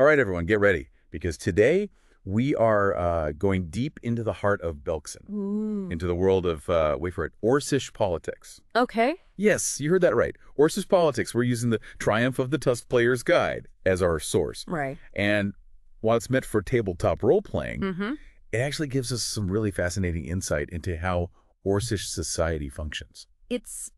All right, everyone, get ready, because today we are going deep into the heart of Belkzen, Ooh. into the world of, wait for it, Orcish politics. Okay. Yes, you heard that right. Orcish politics. We're using the Triumph of the Tusk Players guide as our source. Right. And while it's meant for tabletop role-playing, Mm-hmm. it actually gives us some really fascinating insight into how Orcish society functions.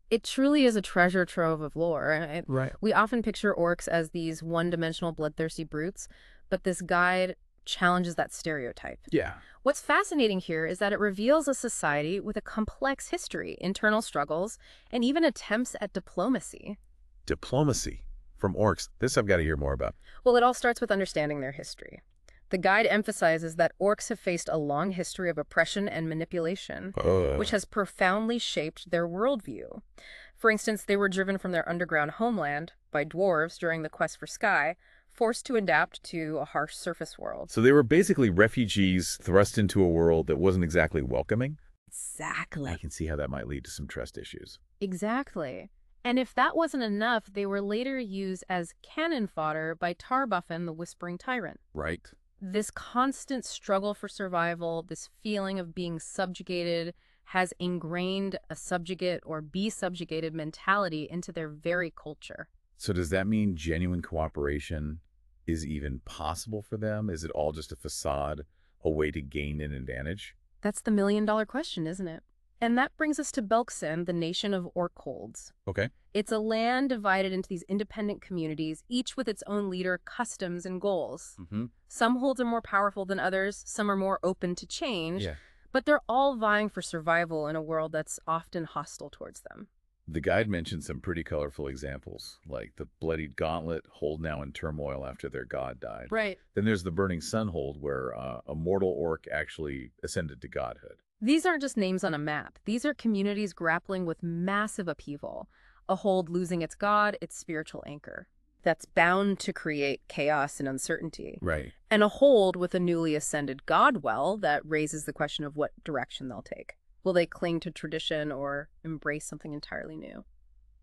It truly is a treasure trove of lore. Right. We often picture orcs as these one-dimensional bloodthirsty brutes, but this guide challenges that stereotype. Yeah. What's fascinating here is that it reveals a society with a complex history, internal struggles, and even attempts at diplomacy. Diplomacy from orcs. This I've got to hear more about. Well, it all starts with understanding their history. The guide emphasizes that orcs have faced a long history of oppression and manipulation, which has profoundly shaped their worldview. For instance, they were driven from their underground homeland by dwarves during the quest for Sky, forced to adapt to a harsh surface world. So they were basically refugees thrust into a world that wasn't exactly welcoming. Exactly. I can see how that might lead to some trust issues. Exactly. And if that wasn't enough, they were later used as cannon fodder by Tarbuffin, the Whispering Tyrant. Right. This constant struggle for survival, this feeling of being subjugated, has ingrained a subjugate or be subjugated mentality into their very culture. So does that mean genuine cooperation is even possible for them? Is it all just a facade, a way to gain an advantage? That's the million-dollar question, isn't it? And that brings us to Belkzen, the nation of Orkholds. Okay. It's a land divided into these independent communities, each with its own leader, customs, and goals. Mm-hmm. Some holds are more powerful than others, some are more open to change, Yeah. but they're all vying for survival in a world that's often hostile towards them. The guide mentioned some pretty colorful examples, like the bloodied gauntlet, hold now in turmoil after their god died. Right. Then there's the burning sun hold, where a mortal orc actually ascended to godhood. These aren't just names on a map. These are communities grappling with massive upheaval, a hold losing its god, its spiritual anchor. That's bound to create chaos and uncertainty. Right. And a hold with a newly ascended god well that raises the question of what direction they'll take. Will they cling to tradition or embrace something entirely new?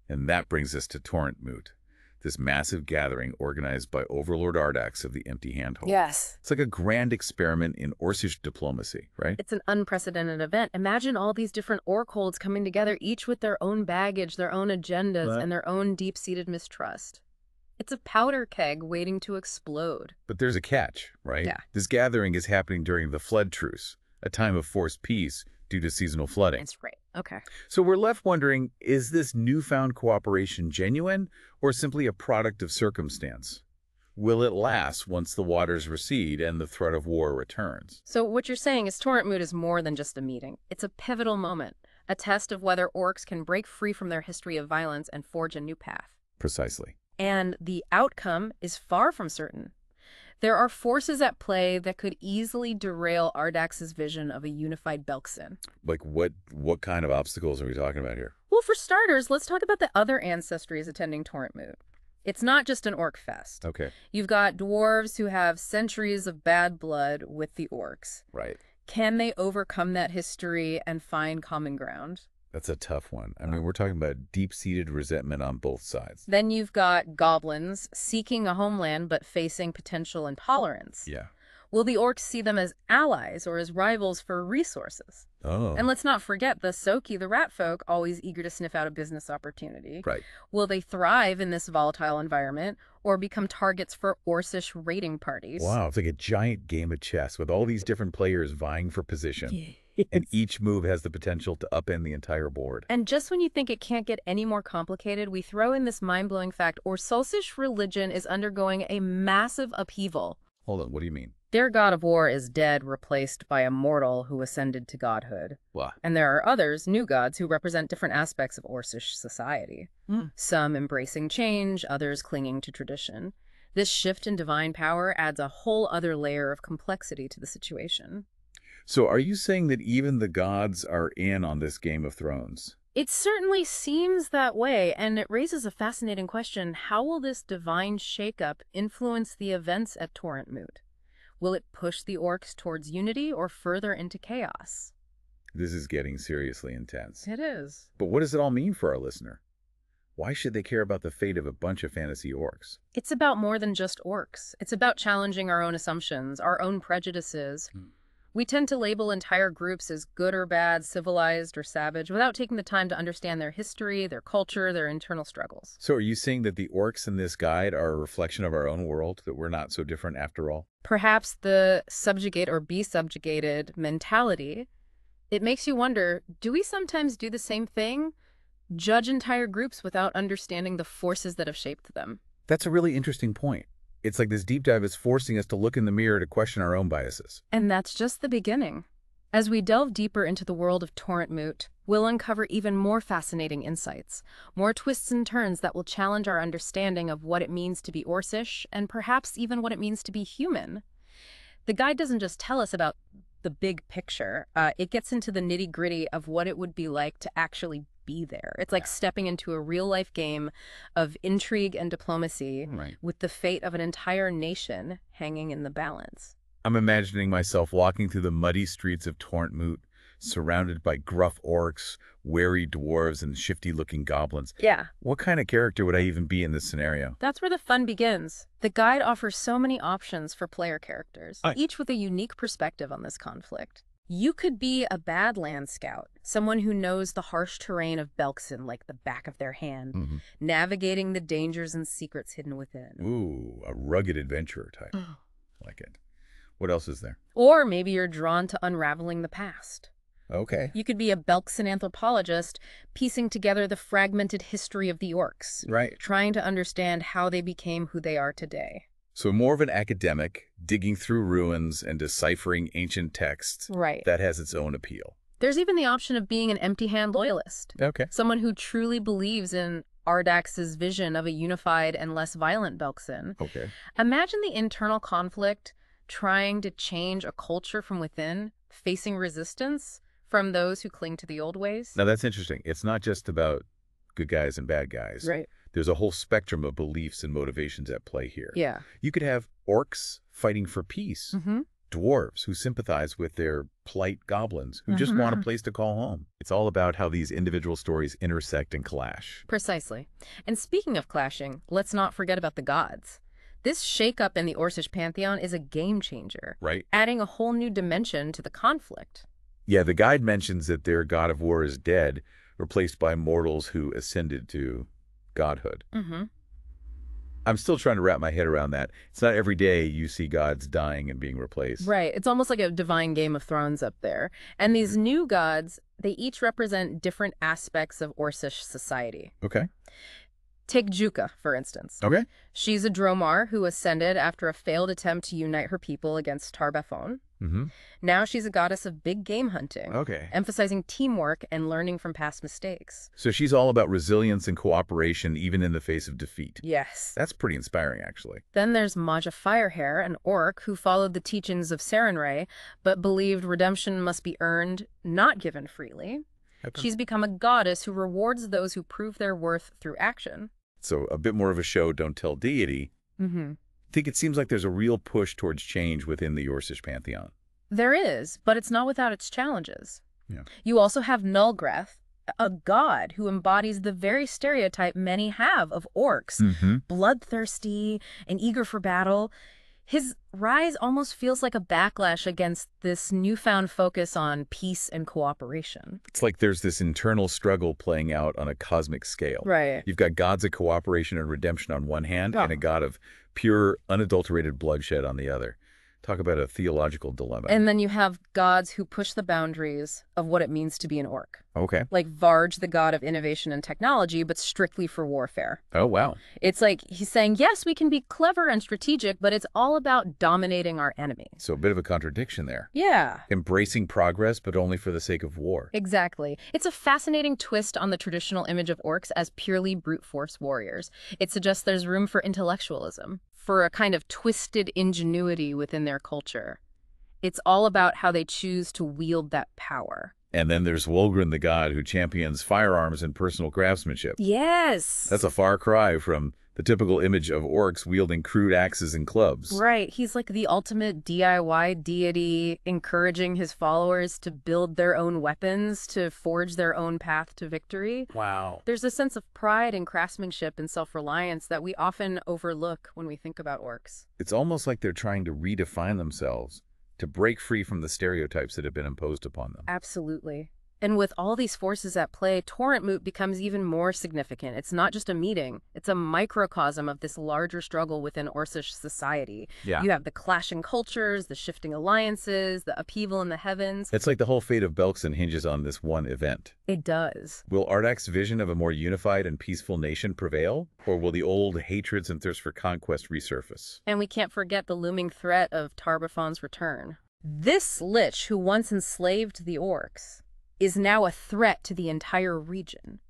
And that brings us to Torrent Moot, this massive gathering organized by Overlord Ardax of the Empty Handhold. Yes. It's like a grand experiment in Orcish diplomacy, right? It's an unprecedented event. Imagine all these different orc holds coming together, each with their own baggage, their own agendas, What? and their own deep-seated mistrust. It's a powder keg waiting to explode. But there's a catch, right? Yeah. This gathering is happening during the Flood Truce, a time of forced peace due to seasonal flooding. That's right. Okay. So we're left wondering, is this newfound cooperation genuine or simply a product of circumstance? Will it last once the waters recede and the threat of war returns? So what you're saying is Torrent Moot is more than just a meeting. It's a pivotal moment, a test of whether orcs can break free from their history of violence and forge a new path. Precisely. And the outcome is far from certain. There are forces at play that could easily derail Ardax's vision of a unified Belkzen. Like what kind of obstacles are we talking about here? Well, for starters, let's talk about the other ancestries attending Torrent Moot. It's not just an orc fest. Okay. You've got dwarves who have centuries of bad blood with the orcs. Right. Can they overcome that history and find common ground? That's a tough one. I mean, we're talking about deep-seated resentment on both sides. Then you've got goblins seeking a homeland but facing potential intolerance. Yeah. Will the orcs see them as allies or as rivals for resources? Oh. And let's not forget the Soki, the rat folk, always eager to sniff out a business opportunity. Right. Will they thrive in this volatile environment or become targets for Orcish raiding parties? Wow, it's like a giant game of chess with all these different players vying for position. Yeah. And each move has the potential to upend the entire board. And just when you think it can't get any more complicated, we throw in this mind-blowing fact: Orcish religion is undergoing a massive upheaval. Hold on, what do you mean? Their god of war is dead, replaced by a mortal who ascended to godhood. What? And there are others, new gods, who represent different aspects of Orcish society. Some embracing change, others clinging to tradition. This shift in divine power adds a whole other layer of complexity to the situation. So are you saying that even the gods are in on this Game of Thrones? It certainly seems that way, and it raises a fascinating question. How will this divine shakeup influence the events at Torrent Moot? Will it push the orcs towards unity or further into chaos? This is getting seriously intense. It is. But what does it all mean for our listener? Why should they care about the fate of a bunch of fantasy orcs? It's about more than just orcs. It's about challenging our own assumptions, our own prejudices. We tend to label entire groups as good or bad, civilized or savage, without taking the time to understand their history, their culture, their internal struggles. So are you saying that the orcs in this guide are a reflection of our own world, that we're not so different after all? Perhaps the subjugate or be subjugated mentality, it makes you wonder, do we sometimes do the same thing? Judge entire groups without understanding the forces that have shaped them. That's a really interesting point. It's like this deep dive is forcing us to look in the mirror to question our own biases. And that's just the beginning. As we delve deeper into the world of Torrent Moot, we'll uncover even more fascinating insights, more twists and turns that will challenge our understanding of what it means to be Orcish, and perhaps even what it means to be human. The guide doesn't just tell us about the big picture. It gets into the nitty-gritty of what it would be like to actually be there. It's like stepping into a real-life game of intrigue and diplomacy with the fate of an entire nation hanging in the balance. I'm imagining myself walking through the muddy streets of Torrent Moot, surrounded by gruff orcs, wary dwarves, and shifty-looking goblins. Yeah. What kind of character would I even be in this scenario? That's where the fun begins. The guide offers so many options for player characters, each with a unique perspective on this conflict. You could be a Badland Scout, someone who knows the harsh terrain of Belkzen like the back of their hand, navigating the dangers and secrets hidden within. Ooh, a rugged adventurer type. Like it. What else is there? Or maybe you're drawn to unraveling the past. Okay. You could be a Belkzen anthropologist, piecing together the fragmented history of the orcs, trying to understand how they became who they are today. So more of an academic, digging through ruins and deciphering ancient texts. That has its own appeal. There's even the option of being an empty-hand loyalist. Okay. Someone who truly believes in Ardax's vision of a unified and less violent Belkzen. Okay. Imagine the internal conflict, trying to change a culture from within, facing resistance from those who cling to the old ways. Now that's interesting. It's not just about good guys and bad guys. There's a whole spectrum of beliefs and motivations at play here. Yeah. You could have orcs fighting for peace, dwarves who sympathize with their polite goblins who just want a place to call home. It's all about how these individual stories intersect and clash. Precisely. And speaking of clashing, let's not forget about the gods. This shakeup in the Orcish pantheon is a game changer, adding a whole new dimension to the conflict. Yeah, the guide mentions that their god of war is dead, replaced by mortals who ascended to godhood. I'm still trying to wrap my head around that. It's not every day you see gods dying and being replaced. It's almost like a divine Game of Thrones up there. And these new gods, they each represent different aspects of Orcish society. Okay. Take Juka, for instance. Okay. She's a Dromar who ascended after a failed attempt to unite her people against Tar-Baphon. Now she's a goddess of big game hunting, emphasizing teamwork and learning from past mistakes. So she's all about resilience and cooperation, even in the face of defeat. Yes. That's pretty inspiring, actually. Then there's Maja Firehair, an orc who followed the teachings of Sarenrae, but believed redemption must be earned, not given freely. She's become a goddess who rewards those who prove their worth through action. So a bit more of a show don't tell deity. I think it seems like there's a real push towards change within the Orcish pantheon. There is, but it's not without its challenges. You also have Nulgreth, a god who embodies the very stereotype many have of orcs, bloodthirsty and eager for battle. His rise almost feels like a backlash against this newfound focus on peace and cooperation. It's like there's this internal struggle playing out on a cosmic scale. You've got gods of cooperation and redemption on one hand, and a god of pure, unadulterated bloodshed on the other. Talk about a theological dilemma. And then you have gods who push the boundaries of what it means to be an orc. Okay. Like Varge, the god of innovation and technology, but strictly for warfare. Oh, wow. It's like he's saying, yes, we can be clever and strategic, but it's all about dominating our enemy. So a bit of a contradiction there. Yeah. Embracing progress, but only for the sake of war. Exactly. It's a fascinating twist on the traditional image of orcs as purely brute force warriors. It suggests there's room for intellectualism, for a kind of twisted ingenuity within their culture. It's all about how they choose to wield that power. And then there's Wolgren the god who champions firearms and personal craftsmanship. Yes. That's a far cry from The typical image of orcs wielding crude axes and clubs. Right. He's like the ultimate DIY deity, encouraging his followers to build their own weapons, to forge their own path to victory. Wow. There's a sense of pride and craftsmanship and self-reliance that we often overlook when we think about orcs. It's almost like they're trying to redefine themselves, to break free from the stereotypes that have been imposed upon them. Absolutely. And with all these forces at play, Torrent Moot becomes even more significant. It's not just a meeting. It's a microcosm of this larger struggle within Orcish society. Yeah. You have the clashing cultures, the shifting alliances, the upheaval in the heavens. It's like the whole fate of Belkzen hinges on this one event. It does. Will Ardak's vision of a more unified and peaceful nation prevail? Or will the old hatreds and thirst for conquest resurface? And we can't forget the looming threat of Tarbafon's return. This lich who once enslaved the orcs is now a threat to the entire region.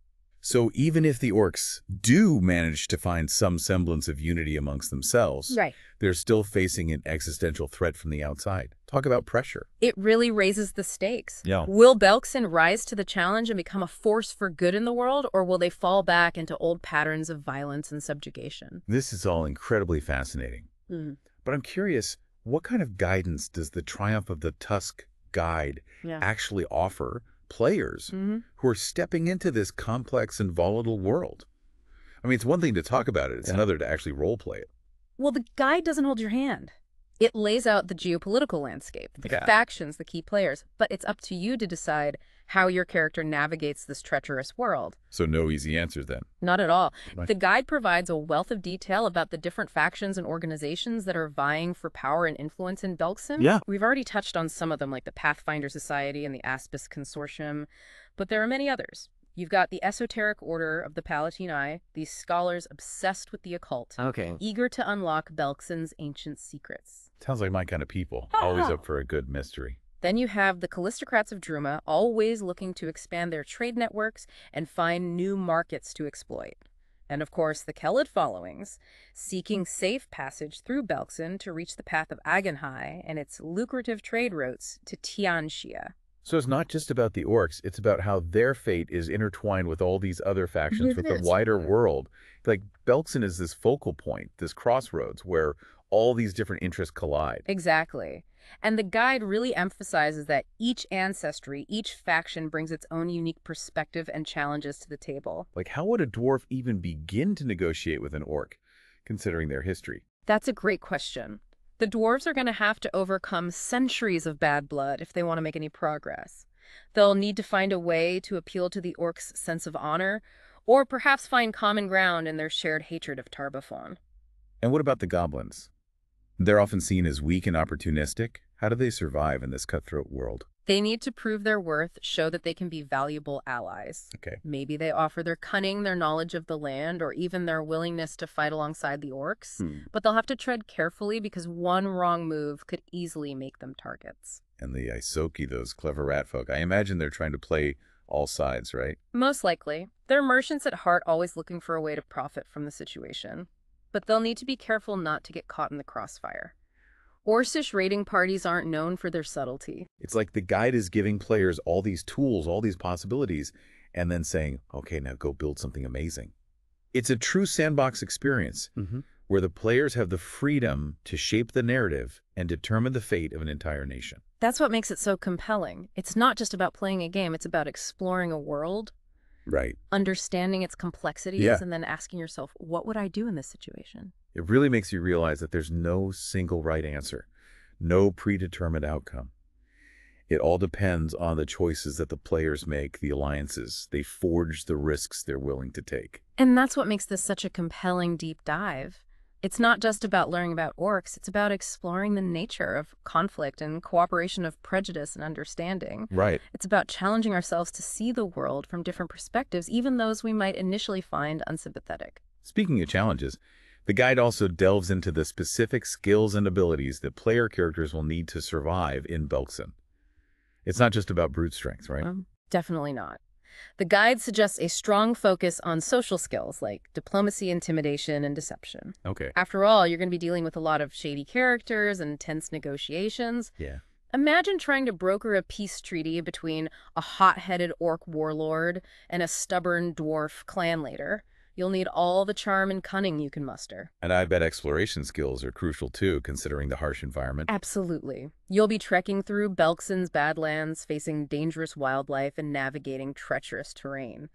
So even if the orcs do manage to find some semblance of unity amongst themselves, Right. they're still facing an existential threat from the outside. Talk about pressure. It really raises the stakes. Yeah. Will Belkzen rise to the challenge and become a force for good in the world, or will they fall back into old patterns of violence and subjugation? This is all incredibly fascinating. But I'm curious, what kind of guidance does the Triumph of the Tusk guide actually offer players who are stepping into this complex and volatile world? I mean, it's one thing to talk about it. It's another to actually role play it. Well, the guide doesn't hold your hand. It lays out the geopolitical landscape, the factions, the key players, but it's up to you to decide how your character navigates this treacherous world. So no easy answers then. Not at all. Right. The guide provides a wealth of detail about the different factions and organizations that are vying for power and influence in Belkzen. Yeah. We've already touched on some of them, like the Pathfinder Society and the Aspis Consortium, but there are many others. You've got the Esoteric Order of the Palatine Eye, these scholars obsessed with the occult, eager to unlock Belkzen's ancient secrets. Sounds like my kind of people. Always up for a good mystery. Then you have the Callistocrats of Druma, always looking to expand their trade networks and find new markets to exploit. And of course, the Kellid followings, seeking safe passage through Belkzen to reach the path of Agenhai and its lucrative trade routes to Tianxia. So it's not just about the orcs, it's about how their fate is intertwined with all these other factions, with the wider world. Like, Belkzen is this focal point, this crossroads, where all these different interests collide. Exactly. And the guide really emphasizes that each ancestry, each faction brings its own unique perspective and challenges to the table. Like, how would a dwarf even begin to negotiate with an orc, considering their history? That's a great question. The dwarves are going to have to overcome centuries of bad blood if they want to make any progress. They'll need to find a way to appeal to the orcs' sense of honor, or perhaps find common ground in their shared hatred of Tarbafon. And what about the goblins? They're often seen as weak and opportunistic. How do they survive in this cutthroat world? They need to prove their worth, show that they can be valuable allies. Okay. Maybe they offer their cunning, their knowledge of the land, or even their willingness to fight alongside the orcs. But they'll have to tread carefully because one wrong move could easily make them targets. And the Isoki, those clever rat folk, I imagine they're trying to play all sides, right? Most likely. They're merchants at heart, always looking for a way to profit from the situation. But they'll need to be careful not to get caught in the crossfire. Orcish raiding parties aren't known for their subtlety. It's like the guide is giving players all these tools, all these possibilities, and then saying, okay, now go build something amazing. It's a true sandbox experience where the players have the freedom to shape the narrative and determine the fate of an entire nation. That's what makes it so compelling. It's not just about playing a game, it's about exploring a world, Right. understanding its complexities, and then asking yourself, what would I do in this situation? It really makes you realize that there's no single right answer, no predetermined outcome. It all depends on the choices that the players make, the alliances. They forge the risks they're willing to take. And that's what makes this such a compelling deep dive. It's not just about learning about orcs, it's about exploring the nature of conflict and cooperation, of prejudice and understanding. Right. It's about challenging ourselves to see the world from different perspectives, even those we might initially find unsympathetic. Speaking of challenges, the guide also delves into the specific skills and abilities that player characters will need to survive in Belkzen. It's not just about brute strength, right? Definitely not. The guide suggests a strong focus on social skills like diplomacy, intimidation, and deception. Okay. After all, you're going to be dealing with a lot of shady characters and tense negotiations. Yeah. Imagine trying to broker a peace treaty between a hot-headed orc warlord and a stubborn dwarf clan leader. You'll need all the charm and cunning you can muster. And I bet exploration skills are crucial too, considering the harsh environment. Absolutely. You'll be trekking through Belkson's Badlands, facing dangerous wildlife and navigating treacherous terrain.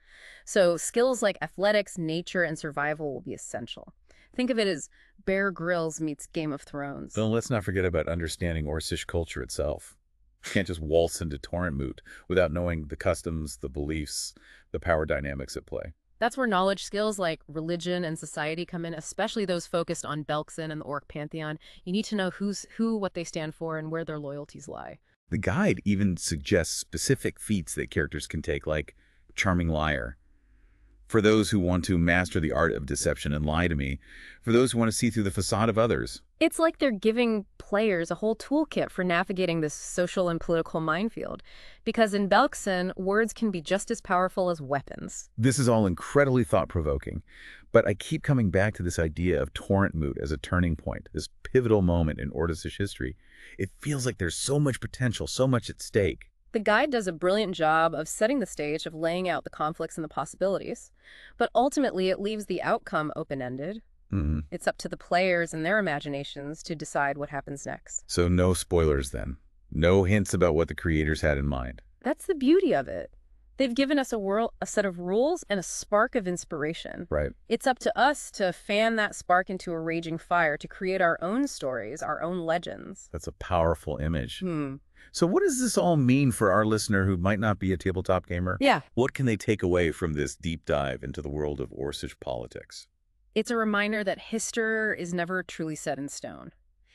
So skills like athletics, nature, and survival will be essential. Think of it as Bear Grylls meets Game of Thrones. Then let's not forget about understanding Orcish culture itself. You can't just waltz into Torrentmoot without knowing the customs, the beliefs, the power dynamics at play. That's where knowledge skills like religion and society come in, especially those focused on Belkson and the Orc Pantheon. You need to know who's who, what they stand for, and where their loyalties lie. The guide even suggests specific feats that characters can take, like Charming Liar, for those who want to master the art of deception and lie to me, for those who want to see through the facade of others. It's like they're giving players a whole toolkit for navigating this social and political minefield. Because in Belkson, words can be just as powerful as weapons. This is all incredibly thought-provoking, but I keep coming back to this idea of Torrentmoot as a turning point, this pivotal moment in Orcish history. It feels like there's so much potential, so much at stake. The guide does a brilliant job of setting the stage, of laying out the conflicts and the possibilities. But ultimately, it leaves the outcome open-ended. It's up to the players and their imaginations to decide what happens next. So no spoilers then. No hints about what the creators had in mind. That's the beauty of it. They've given us a set of rules and a spark of inspiration. Right. It's up to us to fan that spark into a raging fire, to create our own stories, our own legends. That's a powerful image. So what does this all mean for our listener who might not be a tabletop gamer? Yeah. What can they take away from this deep dive into the world of Orcish politics? It's a reminder that history is never truly set in stone.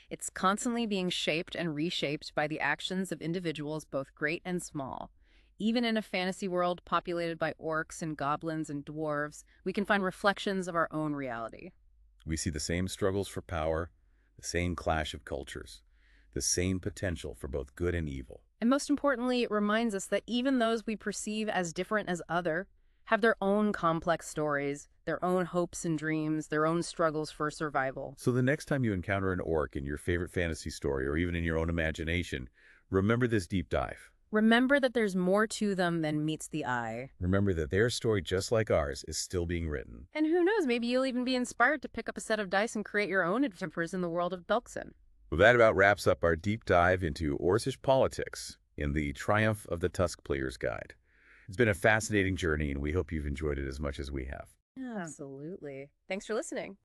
It's constantly being shaped and reshaped by the actions of individuals, both great and small. Even in a fantasy world populated by orcs and goblins and dwarves, we can find reflections of our own reality. We see the same struggles for power, the same clash of cultures, the same potential for both good and evil. And most importantly, it reminds us that even those we perceive as different as other have their own complex stories, their own hopes and dreams, their own struggles for survival. So the next time you encounter an orc in your favorite fantasy story, or even in your own imagination, remember this deep dive. Remember that there's more to them than meets the eye. Remember that their story, just like ours, is still being written. And who knows, maybe you'll even be inspired to pick up a set of dice and create your own adventures in the world of Belkson. Well, that about wraps up our deep dive into Orcish politics in the Triumph of the Tusk Players Guide. It's been a fascinating journey, and we hope you've enjoyed it as much as we have. Absolutely. Thanks for listening.